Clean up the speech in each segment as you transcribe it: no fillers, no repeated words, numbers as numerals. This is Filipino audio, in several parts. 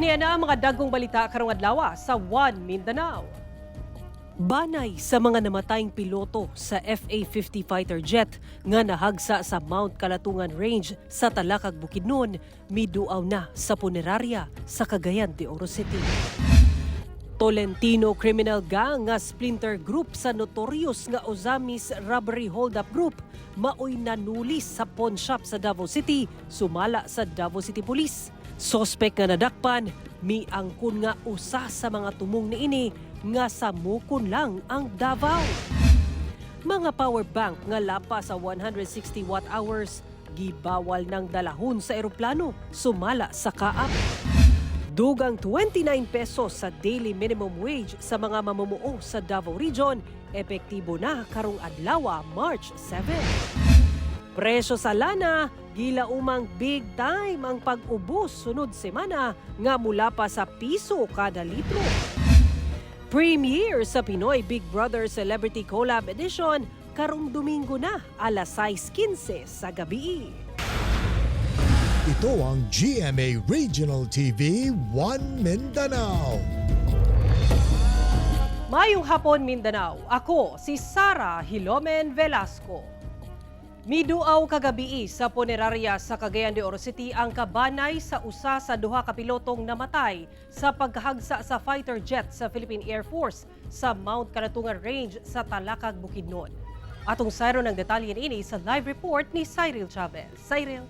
Aniya na ang mga dagkong balita karong adlaw sa One Mindanao. Banay sa mga namatayng piloto sa FA-50 fighter jet nga nahagsa sa Mount Kalatungan Range sa Talakag, Bukidnon, miduaw na sa punerarya sa Cagayan de Oro City. Tolentino criminal gang nga splinter group sa notorious nga Ozamis Robbery Hold-up Group maoy nanulis sa pawn shop sa Davao City, sumala sa Davao City Police. Sospek nga nadakpan, miangkon nga usa sa mga tumong niini nga samukon lang ang Davao. Mga power bank nga lapa sa 160 watt-hours, gibawal ng dalahon sa eroplano, sumala sa kaap. Dugang 29 pesos sa daily minimum wage sa mga mamumuo sa Davao Region, epektibo na karong adlaw, March 7. Presyo sa lana, gila umang big time ang pag-ubos sunod semana nga mula pa sa piso kada litro. Premiere sa Pinoy Big Brother Celebrity Collab Edition karong Domingo na alas 6:15 sa gabi. Ito ang GMA Regional TV One Mindanao. Mayong hapon Mindanao, ako si Sara Hilomen Velasco. Miduaw kagabi sa punerarya sa Cagayan de Oro City ang kabanay sa usa sa duha ka pilotong namatay sa pagkahagsa sa fighter jet sa Philippine Air Force sa Mount Kalatungan Range sa Talakag, Bukidnon. Atong sayro ng detalye ini sa live report ni Cyril Chavez. Cyril.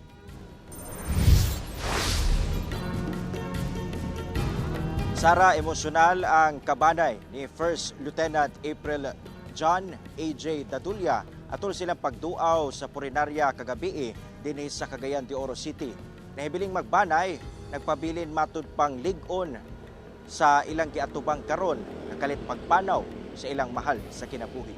Sara, emosyonal ang kabanay ni First Lieutenant April John A.J. Dadulya atol silang pagduaw sa punerarya kagabi dinhi sa Cagayan de Oro City. Nahibiling magbanay, nagpabilin matud pang lig-on sa ilang giatubang karon nakalit pagpanaw sa ilang mahal sa kinabuhi.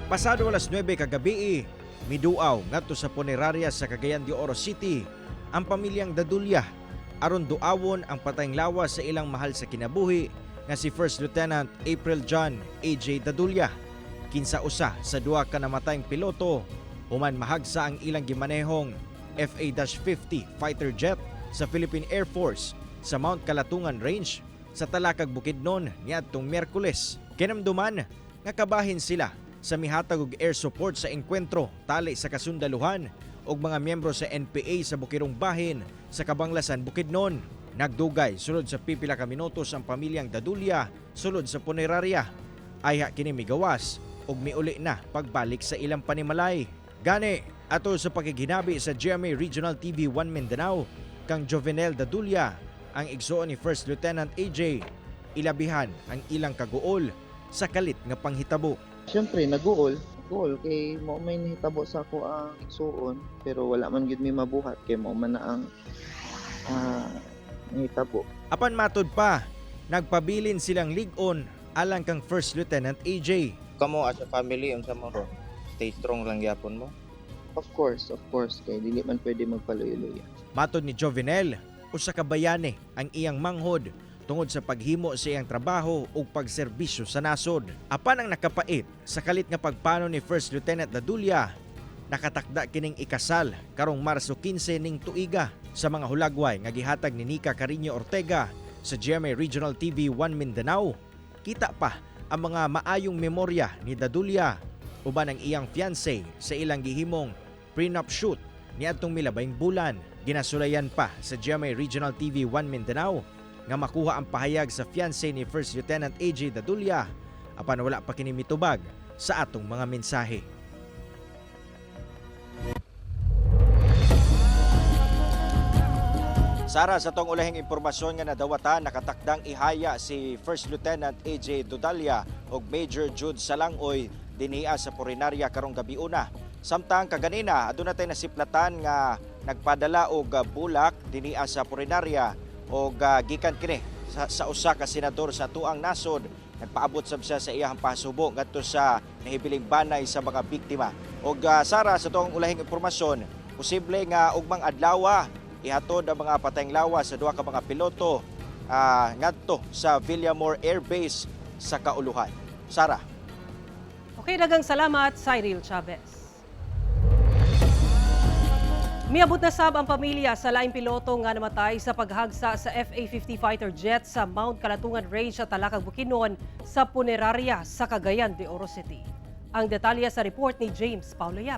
Pasado alas 9 kagabi, miduaw ngadto sa punerarya sa Cagayan de Oro City ang pamilyang Dadulya aron duawon ang patayng lawas sa ilang mahal sa kinabuhi nga si First Lieutenant April John A.J. Dadulya. Kinsa usa sa duha ka namatayng piloto human mahagsa ang ilang gimanehong FA-50 fighter jet sa Philippine Air Force sa Mount Kalatungan Range sa Talakag, Bukidnon niadtong Miyerkules. Kinamduman nga kabahin sila sa mihatag og air support sa engkwentro tali sa kasundaluhan og mga miyembro sa NPA sa Bukirong Bahin sa Kabanglasan, Bukidnon. Nagdugay sulod sa pipila ka minutos ang pamilyang Dadulya sulod sa punerarya. Ayha kini migawas ug miuli na pagbalik sa ilang panimalay. Gani atol sa pakiginabi sa GMA Regional TV 1 Mindanao kang Jovenel Dadulya, ang igsuon ni First Lieutenant AJ, ilabihan ang ilang kaguol sa kalit nga panghitabo. Siyempre naguol kay mo may nahitabo sa ako ang igsuon pero wala man gyud mi mabuhat kay mo man na ang nahitabo. Apan matud pa, nagpabilin silang lig-on alang kang First Lieutenant AJ. Kamo as a family unsa mo stay strong lang gyapon mo. Of course kay dili man pwede magpaluyo-luyo. Matod ni Jovenel, usa ka bayani ang iyang manghod tungod sa paghimo sa iyang trabaho ug pagserbisyo sa nasod. Apan ang nakapait sa kalit nga pagpano ni First Lieutenant Dadulya, nakatakda kining ikasal karong Marso 15 ning tuiga sa mga hulagway nga gihatag ni Nica Carino Ortega sa GMA Regional TV 1 Mindanao. Kita pa ang mga maayong memorya ni Dadulya uban ang iyang fiancé sa ilang gihimong prenup shoot niadtong milabayng bulan. Ginasulayan pa sa GMA Regional TV 1 Mindanao nga makuha ang pahayag sa fiancé ni First Lieutenant AJ Dadulya apan wala pa kini mitubag sa atong mga mensahe. Sara, sa tong ulahing impormasyon nga nadawatan, nakatakdang ihaya si First Lieutenant AJ Dadulya ug Major Jude Salangoy dinhiya sa punerarya karong gabiuna. Samtang kaganina aduna tay nasiplatan nga nagpadala og bulak dinhiya sa punerarya og gikan kini sa usa ka senador sa tuang nasod. Nagpaabot sab siya sa iyang pasubo ngadto sa nahibiling banay sa mga biktima. Og Sara, sa tong ulahing impormasyon, posible nga ugmang adlaw ihatod ang mga patayng lawas sa duha ka mga piloto ngadto sa Villamor Air Base sa Kauluhan. Sara. Okay, daghang salamat Cyril Chavez. Miabot na sab ang pamilya sa laing piloto nga namatay sa paghagsa sa FA-50 fighter jet sa Mount Kalatungan Range sa Talakag Bukidnon sa Punerarya sa Cagayan de Oro City. Ang detalye sa report ni James Paulo Yap.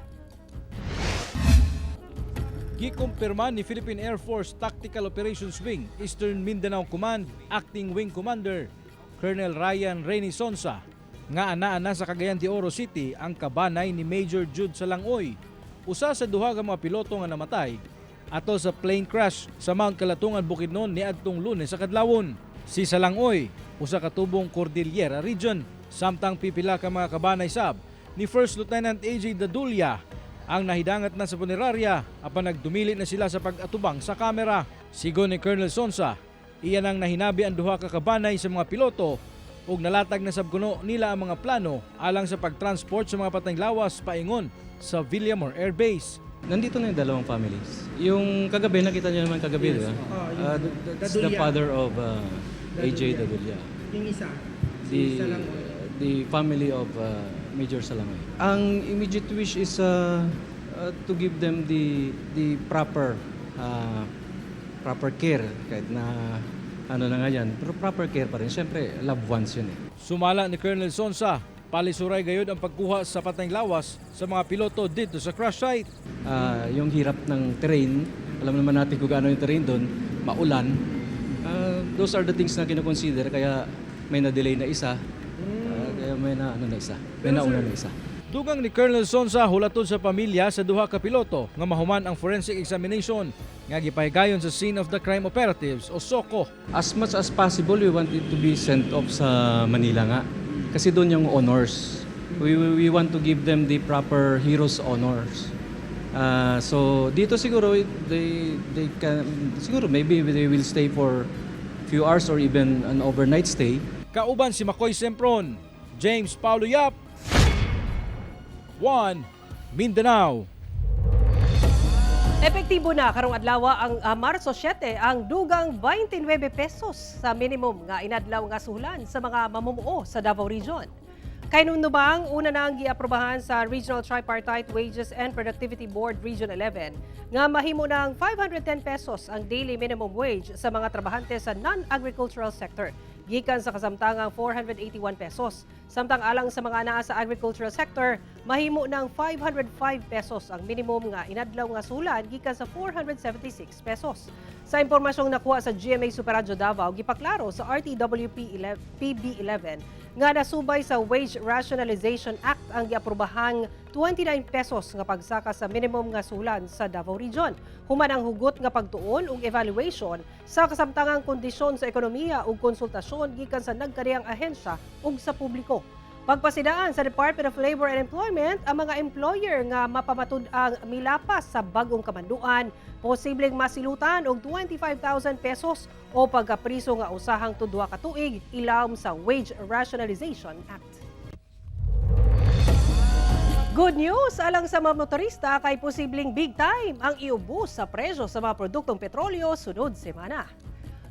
Gikumpirma ni Philippine Air Force Tactical Operations Wing, Eastern Mindanao Command, Acting Wing Commander, Colonel Ryan Reyni Sonsa, nga ana sa Cagayan de Oro City ang kabanay ni Major Jude Salangoy, usa sa duha ka mga piloto nga namatay ato sa plane crash sa Mount Kalatungan, Bukidnon niadtong Lunes sa kadlawon. Si Salangoy, usa ka tubong Cordillera Region, samtang pipila ka mga kabanay sab ni First Lieutenant AJ Dadulya ang nahidangat na sa Punerarya apan nagdumili na sila sa pag-atubang sa kamera. Sigon ni Colonel Sonsa, iyan ang nahinabi ang duha ka kabanay sa mga piloto ug nalatag na sabkuno nila ang mga plano alang sa pagtransport sa mga patayng lawas paingon sa Villamor Air Base. Nandito na yung dalawang families. Yung kagabi, nakita niyo naman kagabi, di ba? That's the father of AJ Dadulya. Yung isa, The family of Major Salangoy. Ang immediate wish is to give them the proper care. Kahit na ano na nga yan, pero proper care pa rin. Siyempre, loved ones yun eh. Sumala ni Colonel Sonsa, palisuray gayud ang pagkuha sa patayng lawas sa mga piloto dito sa crash site. Yung hirap ng terrain, alam naman natin kung gaano yung terrain doon, maulan. Those are the things na kinoconsider, kaya may na-delay na isa, kaya may nauna na isa. Dugang ni Colonel Sonsa hulaton sa pamilya sa duha ka piloto nga mahuman ang forensic examination nga gipahigayon sa Scene of the Crime Operatives o SOCO. As much as possible, we want it to be sent off sa Manila nga. Kasi doon yung honors. We want to give them the proper hero's honors. So dito siguro they can siguro maybe they will stay for few hours or even an overnight stay. Kauban si Makoy Sempron, James Paulo Yap, 1 Mindanao. Epektibo na karong adlaw ang Marso 7 ang dugang 29 pesos sa minimum nga inadlaw nga suhulan sa mga mamumuo sa Davao Region. Kay nunubang una na ang giaprobahan sa Regional Tripartite Wages and Productivity Board Region 11 nga mahimo ng 510 pesos ang daily minimum wage sa mga trabahante sa non-agricultural sector gikan sa kasamtangang 481 pesos. Samtang alang sa mga anaa sa agricultural sector, mahimo ng 505 pesos ang minimum nga inadlaw nga suhulan gikan sa 476 pesos. Sa impormasyong nakuha sa GMA Superradyo Davao, gipaklaro sa RTWP PB11 nga nasubay sa Wage Rationalization Act ang giaprobahang 29 pesos nga pagsaka sa minimum nga suhulan sa Davao Region. Human ang hugot nga pagtuon ug evaluation sa kasamtangang kondisyon sa ekonomiya ug konsultasyon gikan sa nagkariyang ahensya ug sa publiko. Pagpasidaan sa Department of Labor and Employment, ang mga employer nga mapamatud ang milapas sa bagong kamanduan, posibleng masilutan og 25,000 pesos o pagkapriso nga usahang tudwa ka tuig ilawom sa Wage Rationalization Act. Good news alang sa mga motorista kay posibleng big time ang iubos sa presyo sa mga produktong petrolyo sunod semana.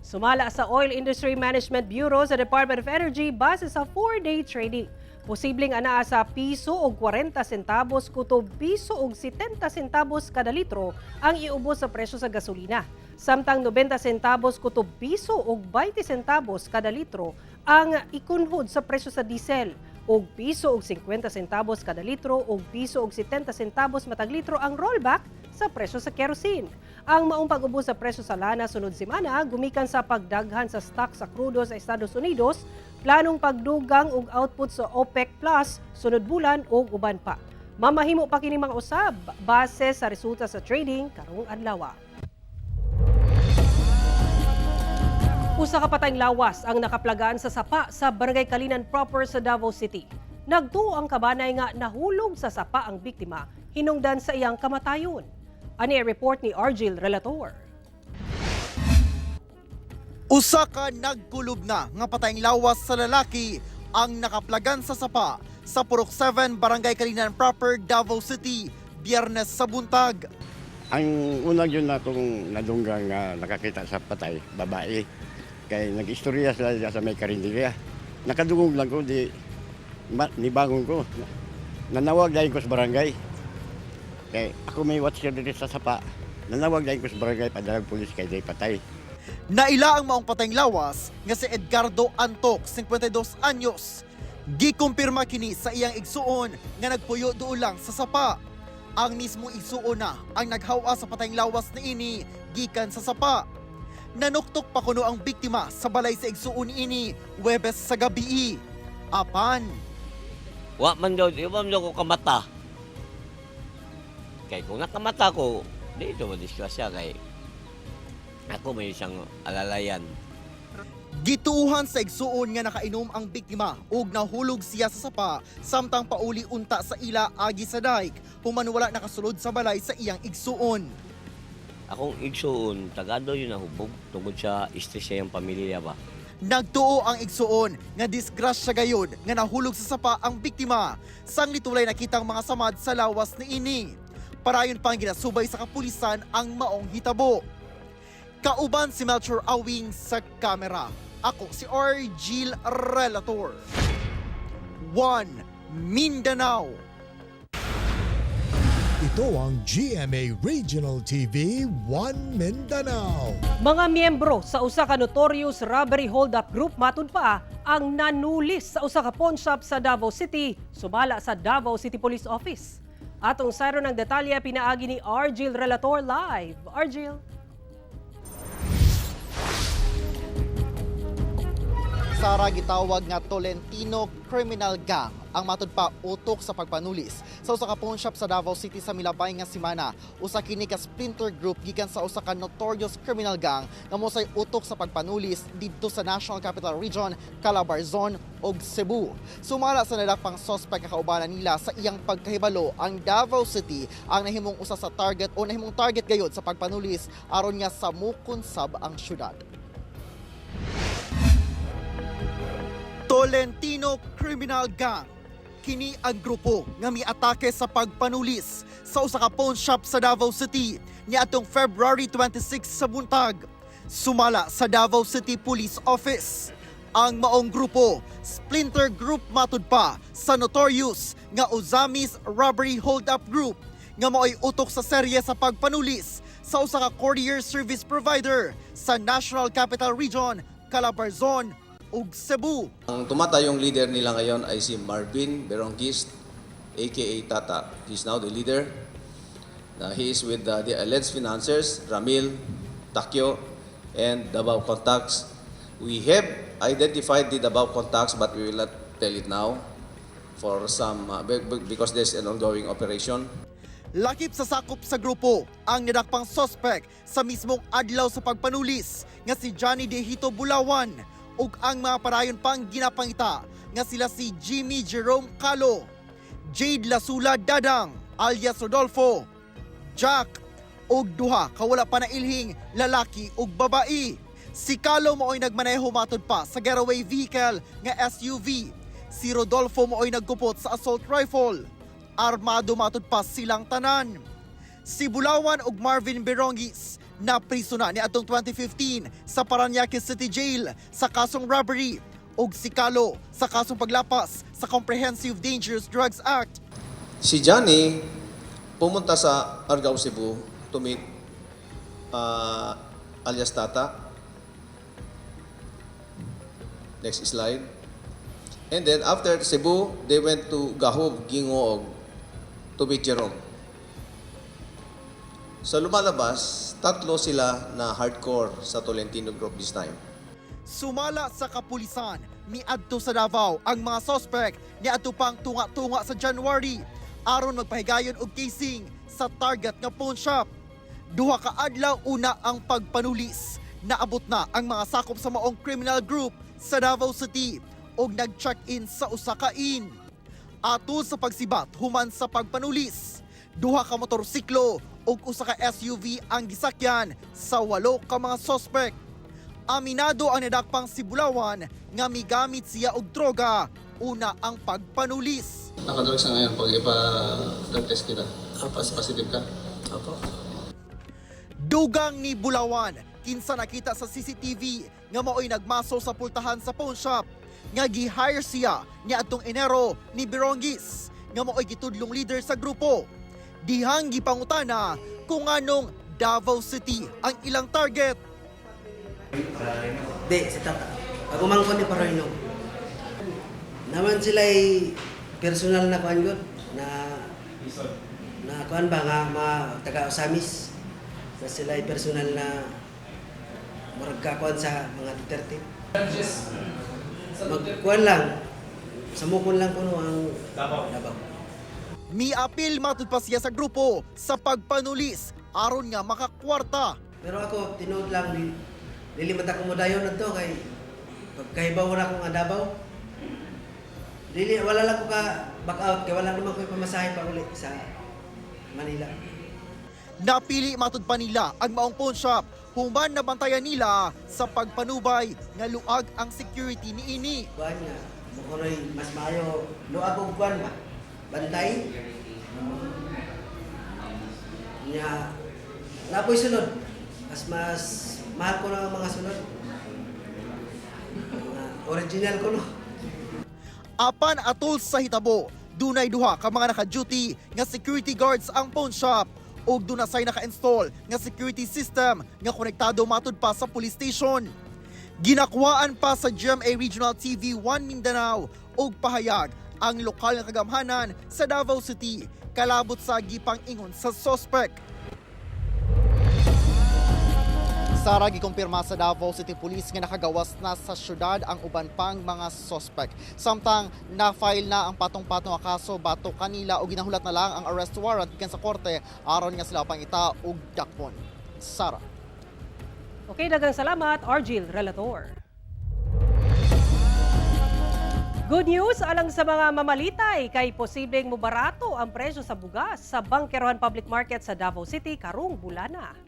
Sumala sa Oil Industry Management Bureau sa Department of Energy base sa 4-day trading. Posibleng anaa sa piso og 40 centavos kutob piso og 70 centavos kada litro ang iubos sa presyo sa gasolina. Samtang 90 centavos kutob piso og 20 centavos kada litro ang ikunhod sa presyo sa diesel. Og piso og 50 centavos kada litro og piso og 70 centavos matag litro ang rollback sa presyo sa kerosene. Ang maong pag-ubos sa presyo sa lana sunod semana gumikan sa pagdaghan sa stock sa krudo sa Estados Unidos, planong pagdugang og output sa OPEC Plus sunod bulan o uban pa. Mamahimo pa kini mga usab base sa resulta sa trading karong adlaw. Usa ka patayng lawas ang nakaplagaan sa sapa sa Barangay Kalinan proper sa Davao City. Nagtuo ang kabanay nga nahulog sa sapa ang biktima hinungdan sa iyang kamatayon. Ani report ni Argil Relator. Usa ka nagkulob na nga patayng lawas sa lalaki ang nakaplagan sa sapa sa Purok 7 Barangay Kalinan proper Davao City Biyernes sa buntag. Ang unang yun natong nadunggang nakakita sa patay, babae. Kaya nag-istorya sila sa may karinderya. Nakadungog lang ko, nibangon ko. Nanawag dahil ko sa barangay. Kaya ako may watch dito sa sapa. Nanawag na ko sa barangay padalang pulis kay day patay. Naila ang maong patayng lawas nga si Edgardo Antok, 52 anyos. Gikumpirma kini sa iyang igsuon nga nagpuyo duol lang sa sapa. Ang mismo igsuon na ang naghawa sa patayng lawas na ini gikan sa sapa. Nanuktok pa kuno ang biktima sa balay sa igsuon ini Huwebes sa gabi. Apan, Wa man daw ko kamata. Kay kung nakamata ko, di ito madisgrasya kay ako may isang alalayan. gituuhan sa igsuon nga nakainom ang biktima ug nahulog siya sa sapa samtang pauli unta sa ila agi sa dike human wala nakasulod sa balay sa iyang igsuon. Akong igsuon, tagado yun nahubog tungkol sa stress sa iyang pamilya ba. Nagtuo ang igsuon nga disgrasya gayud nga nahulog sa sapa ang biktima sang litulay nakitang mga samad sa lawas ni ini. Parayon pang ginasubay sa kapulisan ang maong hitabo. Kauban si Melchor Awing sa kamera. Ako si Argil Relator. 1 Mindanao. Ito ang GMA Regional TV 1 Mindanao. Mga miyembro sa usa ka notorious robbery hold-up group matud pa ang nanulis sa usa ka pawn shop sa Davao City, sumala sa Davao City Police Office. Atong sayro ng detalye pinaagi ni Argil Relator live. Argil. Sara gitawag nga Tolentino Criminal Gang ang matud pa utok sa pagpanulis sa usa ka pawn shop sa Davao City sa milabay nga semana. Usa kini ka splinter group gikan sa usa ka notorious criminal gang nga mosay utok sa pagpanulis didto sa National Capital Region, Calabarzon ug Cebu. Sumala sa nadakpang suspect nga kaubanan nila sa iyang pagkahibalo ang Davao City ang nahimong usa sa target o nahimong target gayud sa pagpanulis aron nga samukon sab ang syudad. Tolentino Criminal Gang. Kini ang grupo nga miatake sa pagpanulis sa usa ka pawn shop sa Davao City niadtong February 26 sa buntag. Sumala sa Davao City Police Office. Ang maong grupo, splinter group matud pa sa notorious nga Ozamis Robbery Hold-Up Group nga mao'y utok sa serye sa pagpanulis sa usa ka courier service provider sa National Capital Region, Calabarzon ug Cebu. Ang tumatayong leader nila ngayon ay si Marvin Berongkis, aka Tata. He's now the leader. He is with the alleged financiers, Ramil, Takyo, and Davao Contacts. We have identified the Davao Contacts but we will not tell it now for some because there's an ongoing operation. Lakip sa sakop sa grupo ang nadakpang suspect sa mismong adlaw sa pagpanulis nga si Johnny Dehito Bulawan ug ang mga parayon pang ginapangita nga sila si Jimmy Jerome Calo, Jade Lasula Dadang alias Rodolfo, Jack ug duha kawala pa nailhing lalaki ug babae. Si Calo mao'y nagmaneho matud pa sa getaway vehicle nga SUV. Si Rodolfo mao'y nagkupot sa assault rifle. Armado matud pa silang tanan. Si Bulawan ug Marvin Berongis na priso na ni atong 2015 sa Parañaque City Jail sa kasong robbery ug si Calo sa kasong paglapas sa Comprehensive Dangerous Drugs Act. Si Johnny pumunta sa Argao, Cebu to meet alias Tata. Next slide. And then after Cebu, they went to Gahog, Gingoog to meet Jerome. Sa lumalabas, tatlo sila na hardcore sa Tolentino Group this time. Sumala sa kapulisan, miadto sa Davao ang mga suspect niadto pang tunga-tunga sa January aron magpahigayon og casing sa target nga pawn shop. Duha ka adlaw una ang pagpanulis. Naabot na ang mga sakop sa maong criminal group sa Davao City og nag-check-in sa usa ka inn. Atul sa pagsibat human sa pagpanulis, duha ka motorsiklo ug usa ka SUV ang gisakyan sa 8 ka mga suspect. Aminado ang nadakpang si Bulawan nga migamit siya og droga una ang pagpanulis. Nakadrug sa ngayon pag ipa-drug test kita. Positive ka? Opo. Dugang ni Bulawan kinsa nakita sa CCTV nga mao'y nagmaso sa pultahan sa pawn shop nga gi-hire siya niadtong Enero ni Berongis nga mao'y gitudlong leader sa grupo. Dihang gipangutana kung anong Davao City ang ilang target. Di, si Tata. Pag umangkon ni Paroyno. Naman sila personal na kuan gud na kuan ba nga taga Osamis. Na sila personal na murag kakuan sa mga Duterte. Magkuan lang. Samukon lang kuno ang Davao. Miapil matud pa siya sa grupo sa pagpanulis aron nga makakwarta. Pero ako tinuod lang dili man ta ko modayon adto kay pagkahibaw na akong Davao. Dili wala lang ko ka back out kay wala naman ko pamasahe pa uli sa Manila. Napili matud pa nila ang maong pawn shop human na bantayan nila sa pagpanubay nga luag ang security niini. Kuan nga mukunoy mas maayo luag og kuan ba bantay nya napoy sunod mas mahal ko na ang mga sunod mga original ko no. Apan atol sa hitabo, dunay duha ka mga naka-duty nga security guards ang pawn shop ug dunay naka-install nga security system nga konektado matud pa sa police station. Ginakuhaan pa sa GMA Regional TV 1 Mindanao ug pahayag ang lokal nga kagamhanan sa Davao City kalabot sa gipang ingon sa suspect. Sara gikumpirma sa Davao City Police nga nakagawas na sa syudad ang uban pang mga suspect. Samtang na-file na ang patong-patong nga kaso batok kanila o ginahulat na lang ang arrest warrant gikan sa korte aron nga sila pangita og dakpon. Sara. Okay, daghang salamat, Argil Relator. Good news alang sa mga mamalitay kay posibleng mubarato ang presyo sa bugas sa Bangkerohan Public Market sa Davao City karong bulana.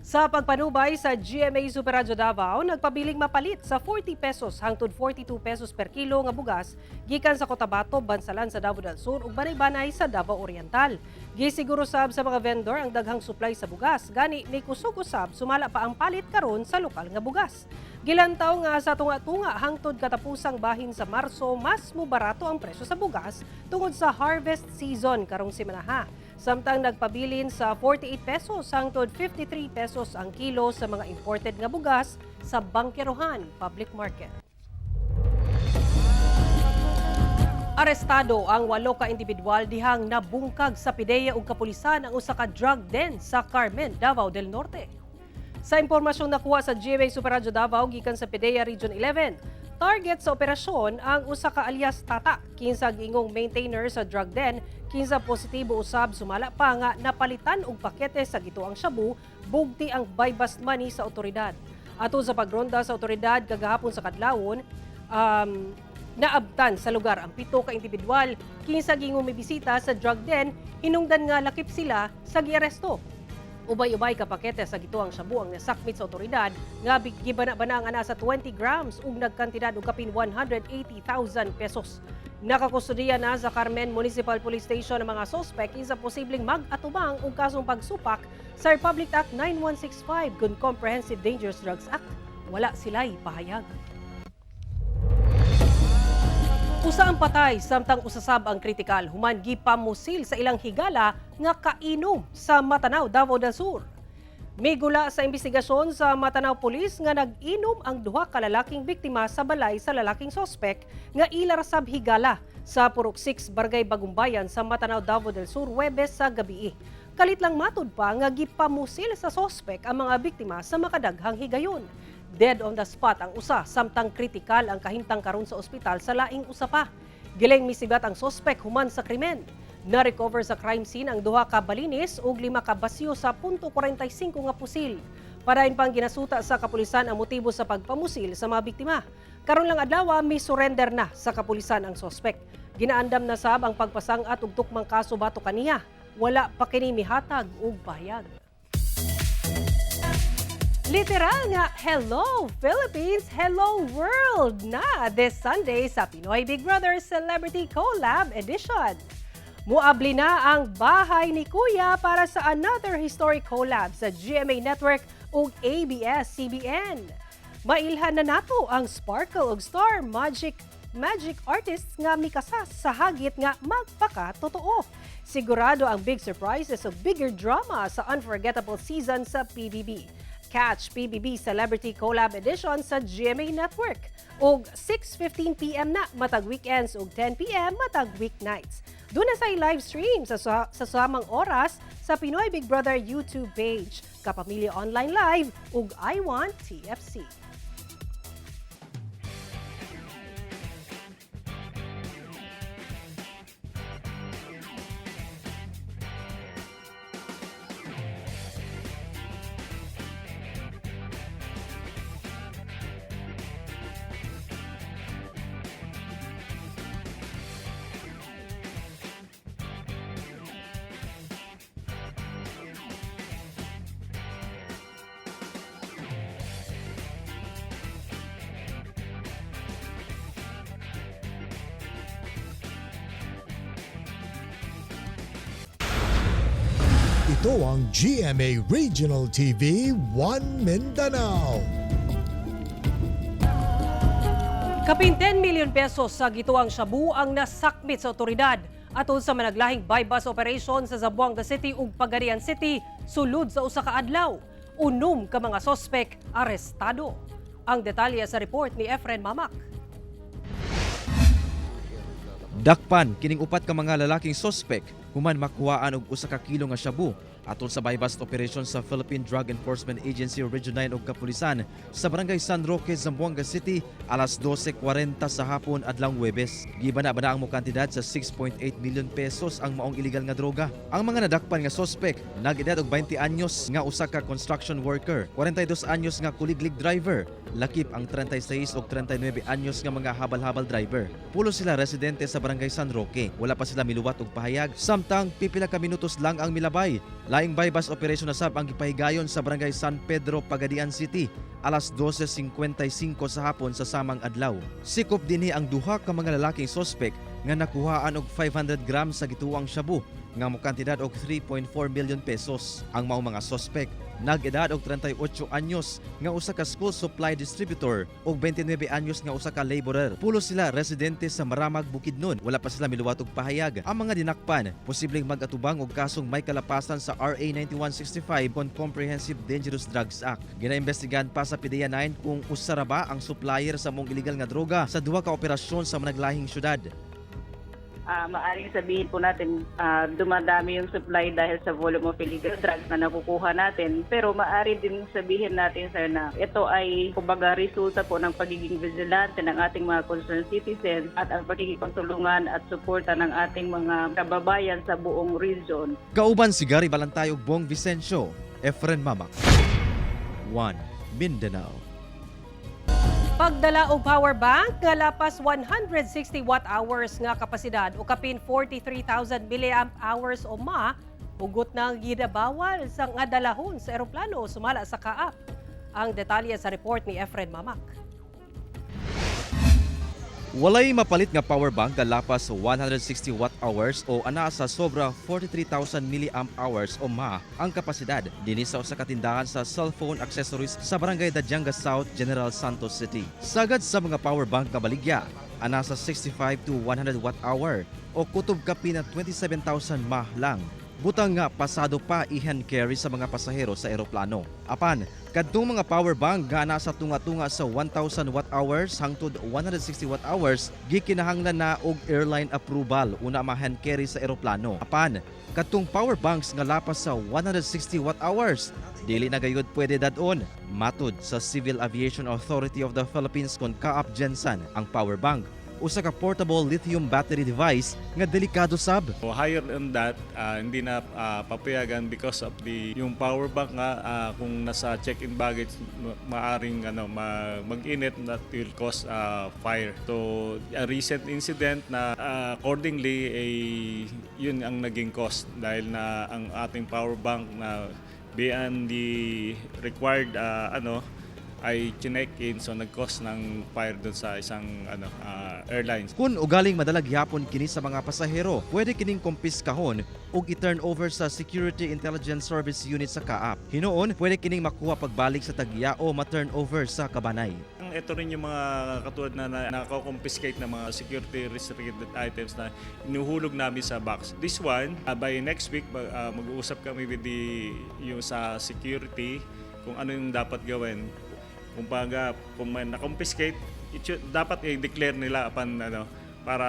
Sa pagpanubay sa GMA Super Radio Davao, nagpabiling mapalit sa 40 pesos hangtod 42 pesos per kilo nga bugas gikan sa Cotabato, Bansalan sa Davao del Sur ug Banay-Banay sa Davao Oriental. Gisiguro sab sa mga vendor ang daghang supply sa bugas, gani ni kusog usab sumala pa ang palit karon sa lokal nga bugas. Gilantaw nga sa tunga-tunga hangtod katapusang bahin sa Marso, mas mubarato ang presyo sa bugas tungod sa harvest season karong semana. Samtang nagpabilin sa 48 pesos hangtod 53 pesos ang kilo sa mga imported nga bugas sa Bangkerohan Public Market. Arestado ang 8 ka individual dihang nabungkag sa pideya ug kapulisan ang usa ka drug den sa Carmen, Davao del Norte. Sa impormasyong nakuha sa GMA Super Radio Davao gikan sa PDEA Region 11, target sa operasyon ang usa ka alias Tata, kinsa gingong maintainer sa drug den, kinsa positibo usab sumala pa nga napalitan og pakete sa gituang shabu, bugti ang buy bust money sa otoridad. Ato sa pagronda sa otoridad kagahapon sa kadlawon, naabtan sa lugar ang 7 ka individual, kinsa gingong mibisita sa drug den, hinungdan nga lakip sila sa giaresto. Ubay-ubay ka pakete sa gituang shabu ang nasakmit sa otoridad nga gibana-bana ang ana sa 20 grams ug nagkantidad og kapin 180,000 pesos. Nakakustudiya na sa Carmen Municipal Police Station ang mga sospek sa posibleng mag-atubang og kasong pagsupak sa Republic Act 9165 kun Comprehensive Dangerous Drugs Act. Wala sila'y pahayag. Usa ang patay samtang usasab ang kritikal human gipamusil sa ilang higala nga kainom sa Matanao, Davao del Sur. May gula sa investigasyon sa Matanao Police nga nag-inom ang 2 ka lalaking biktima sa balay sa lalaking sospek nga ilarasab higala sa Purok 6 Barangay Bagumbayan sa Matanao, Davao del Sur Huwebes sa gabi. Kalit lang matud pa nga gipamusil sa sospek ang mga biktima sa makadaghang higayon. Dead on the spot ang usa samtang kritikal ang kahimtang karon sa ospital sa laing usa pa. Giling misigat ang sospek human sa krimen. Na-recover sa crime scene ang 2 ka balinis ug 5 ka basyo sa .45 nga pusil. Parain pang ginasuta sa kapulisan ang motibo sa pagpamusil sa mga biktima. Karon lang adlaw mi surrender na sa kapulisan ang sospek. Ginaandam na sab ang pagpasangat og tukmang kaso bato kaniya. Wala pa kini mihatag og pahayag. Literal nga, hello Philippines, hello world na this Sunday sa Pinoy Big Brother Celebrity Collab Edition. Muabli na ang bahay ni Kuya para sa another historic collab sa GMA Network ug ABS-CBN. Mailhan na nato ang sparkle ug star magic magic artists nga mikasas sa hagit nga magpakatotoo. Sigurado ang big surprises o bigger drama sa unforgettable season sa PBB. Catch PBB Celebrity Collab Edition sa GMA Network og 6:15 PM na matag weekends ug 10 PM matag weeknights. Doon na say live stream sa samang oras sa Pinoy Big Brother YouTube page, Kapamilya Online Live ug I Want TFC. Ito ang GMA Regional TV 1 Mindanao. Kapin 10 million pesos sa gituang shabu ang nasakmit sa otoridad atol sa managlahing bypass operation sa Zamboanga City ug Pagadian City sulod sa usa ka adlaw. Unom ka mga sospek arestado. Ang detalye sa report ni Efren Mamak. Dakpan kining upat ka mga lalaking sospek human makuhaan og usa ka kilo nga shabu atol sa bypass operation sa Philippine Drug Enforcement Agency Region 9 ug Kapulisan sa Barangay San Roque, Zamboanga City alas 12:40 sa hapon adlawng Huwebes. Gibana-bana ang mo kantidad sa 6.8 million pesos ang maong illegal nga droga. Ang mga nadakpan nga sospek nag-edad og 20 anyos nga usa ka construction worker, 42 anyos nga kuliglig driver, lakip ang 36 ug 39 anyos nga mga habal-habal driver. Pulo sila residente sa Barangay San Roque. Wala pa sila miluwat og pahayag samtang pipila ka minutos lang ang milabay. Laing bypass operation na sab ang gipahigayon sa Barangay San Pedro, Pagadian City alas 12:55 sa hapon sa samang adlaw. Sikop dinhi ang duha ka mga lalaking sospek nga nakuhaan og 500 grams sa gituang shabu nga mo kantidad og 3.4 million pesos. Ang mao mga sospek nag-edad og 38 anyos nga usa ka school supply distributor ug 29 anyos nga usa ka laborer. Pulo sila residente sa Maramag, Bukidnon. Wala pa sila miluwat og pahayag. Ang mga dinakpan posibleng mag-atubang og kasong may kalapasan sa RA 9165 kon Comprehensive Dangerous Drugs Act. Ginaimbestigahan pa sa PDEA 9 kung usa ra ba ang supplier sa mong illegal nga droga sa duha ka operasyon sa managlahing syudad. Maaring sabihin po natin dumadami yung supply dahil sa volume of illegal drugs na nakukuha natin. Pero maaari din sabihin natin, sir, na ito ay kumbaga resulta po ng pagiging vigilante ng ating mga concerned citizens at ang pagkikipagtulungan at suporta ng ating mga kababayan sa buong region. Kauban si Gary Balantay ug Bong Vicencio, Efren Mamak, 1 Mindanao. Pagdala og power bank nga lapas 160 watt-hours nga kapasidad o kapin 43,000 mAh o ma, hugot nang gidabawal sa nga dalahon sa eroplano sumala sa kaap. Ang detalye sa report ni Efren Mamak. Walay mapalit nga power bank nga lapas 160 watt-hours o ana sa sobra 43,000 mAh o ma ang kapasidad dinhi sa usa ka tindahan sa cellphone accessories sa Barangay Dadyanga South, General Santos City. Sagad sa mga power bank nga baligya, ana sa 65 to 100 watt-hour o kutob kapi na 27,000 mAh lang. Butang nga pasado pa i-hand carry sa mga pasahero sa eroplano. Apan, kadtong mga power bank nga nasa tunga-tunga sa 1,000 watt-hours hangtod 160 watt-hours, gikinahanglan na og airline approval una ma-hand carry sa eroplano. Apan, kadtong power banks nga lapas sa 160 watt-hours, dili na gayud pwede dadon. Matud sa Civil Aviation Authority of the Philippines kon Kaap Gensan, ang power bank usa ka portable lithium battery device nga delikado sab. Higher than that, hindi na papayagan because of yung power bank nga kung nasa check-in baggage maaring mag-init that will cause fire. So a recent incident na accordingly yun ang naging cause dahil na ang ating power bank na beyond the required ay chinek-in, so nag-cause ng fire doon sa isang airlines. Kung ugaling madalag yapon kini sa mga pasahero, pwede kining kumpiskahon ug i-turn over sa Security Intelligence Service Unit sa Kaap. Hinoon, pwede kining makuha pagbalik sa tagya o ma-turn over sa kabanay. Ang ito rin yung mga katulad na nakakonfiscate na mga security restricted items na inuhulog namin sa box. This one, by next week, mag-uusap kami with yung sa security kung ano yung dapat gawin. Kung may na-confiscate, dapat i-declare nila upon para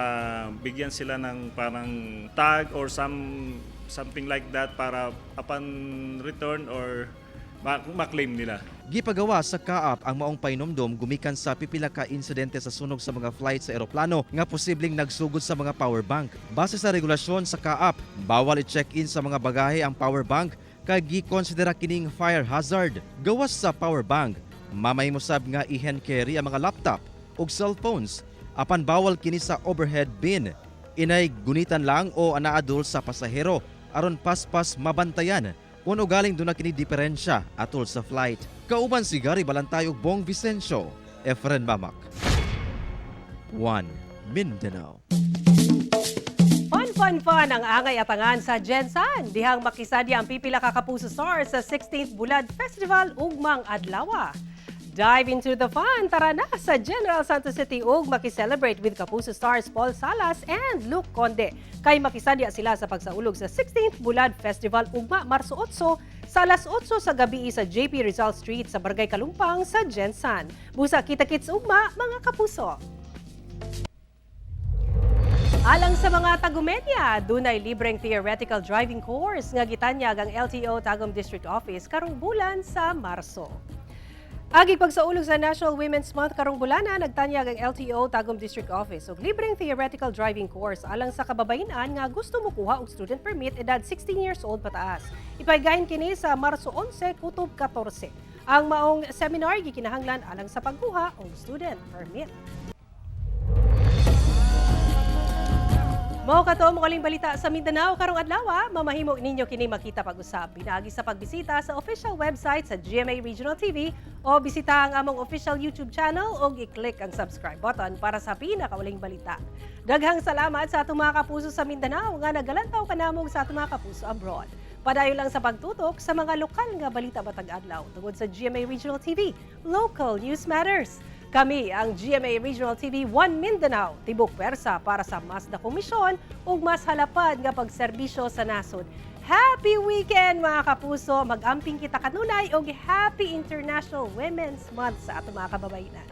bigyan sila ng parang tag or something like that para upon return or maklaim nila. Gipagawa sa kaap ang maong painomdom gumikan sa pipila ka insidente sa sunog sa mga flight sa eroplano nga posibleng nagsugod sa mga power bank. Base sa regulasyon sa kaap, bawal i-check-in sa mga bagahe ang power bank kay gi-konsidera kining fire hazard. Gawas sa power bank, mamay mo sab nga i-hand carry ang mga laptop ug cellphones apan bawal kini sa overhead bin. Inay gunitan lang o anaadol sa pasahero aron paspas mabantayan kung galing doon na kini diferensya atol sa flight. Kauban si Gary Balantay ug Bong Vicencio, Efren Mamak. 1 Mindanao. Fun ang angay atangan sa Gensan. Dihang makisadya ang pipila ka Kapuso Stars sa 16th Bulad Festival ugmang adlaw. Dive into the fun. Tara na sa General Santos City ug makiselebrate with Kapuso Stars Paul Salas and Luke Conde. Kay makisadya sila sa pagsaulog sa 16th Bulad Festival ugma Marso 8 sa alas 8 sa gabi sa JP Rizal Street sa Barangay Kalumpang sa Gensan. Busa kita-kits ugma mga kapuso. Alang sa mga Tagumenya, dunay libreng theoretical driving course nga gitanyag ang LTO Tagum District Office karong bulan sa Marso. Agig pagsaulog sa National Women's Month karong bulana, nagtanyag ang LTO Tagum District Office og libreng theoretical driving course alang sa kababainan nga gusto mokuha og student permit edad 16 years old pataas. Ipaygahin kini sa Marso 11 kutob 14. Ang maong seminar gikinahanglan alang sa pagkuha og student permit. Mao kato mo kaling balita sa Mindanao karong adlaw, mamahimo ninyo kini makita pag-usab pinaagi sa pagbisita sa official website sa GMA Regional TV o bisita ang among official YouTube channel o i-click ang subscribe button para sa pinakauling balita. Daghang salamat sa atong mga kapuso sa Mindanao nga nagalantaw kanamong sa atong mga kapuso abroad. Padayon lang sa pagtutok sa mga lokal nga balita matag adlaw tungod sa GMA Regional TV. Local News Matters. Kami ang GMA Regional TV 1 Mindanao, tibok pwersa para sa mas na komisyon ug mas halapad nga pagserbisyo sa nasod. Happy weekend mga kapuso! Mag-amping kita kanunay og Happy International Women's Month sa ato mga kababayan.